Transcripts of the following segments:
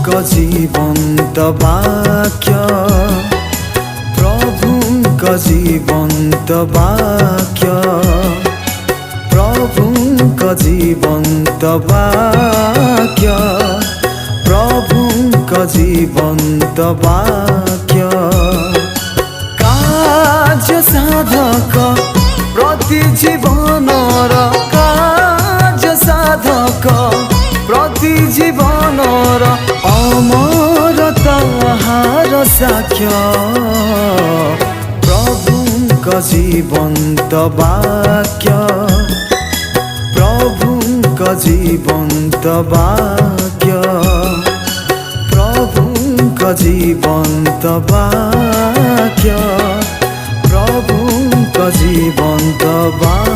जीवंत वाक्य प्रभुଙ୍କ जीवंत वाक्य प्रभुଙ୍କ जीवंत वाक्य प्रभुଙ୍କ जीवंत वाक्य कार्य साधक प्रति जीवनर कार्य साधक प्रति जीवनर अमर ताहार साक्ष्य प्रभुଙ୍କ जीवंत वाक्य प्रभुଙ୍କ जीवंत वाक्य प्रभुଙ୍କ जीवंत वाक्य प्रभुଙ୍କ जीवंत वाक्य।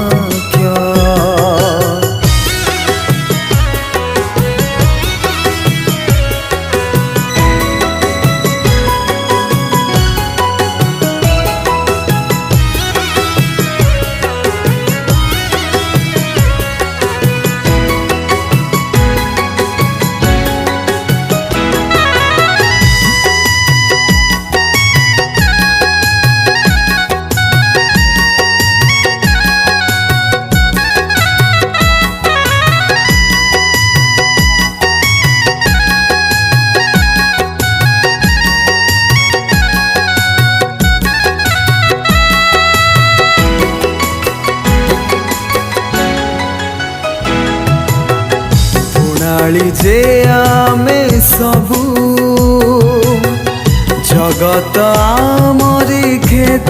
जे आमे सबू जगत आमरी खेत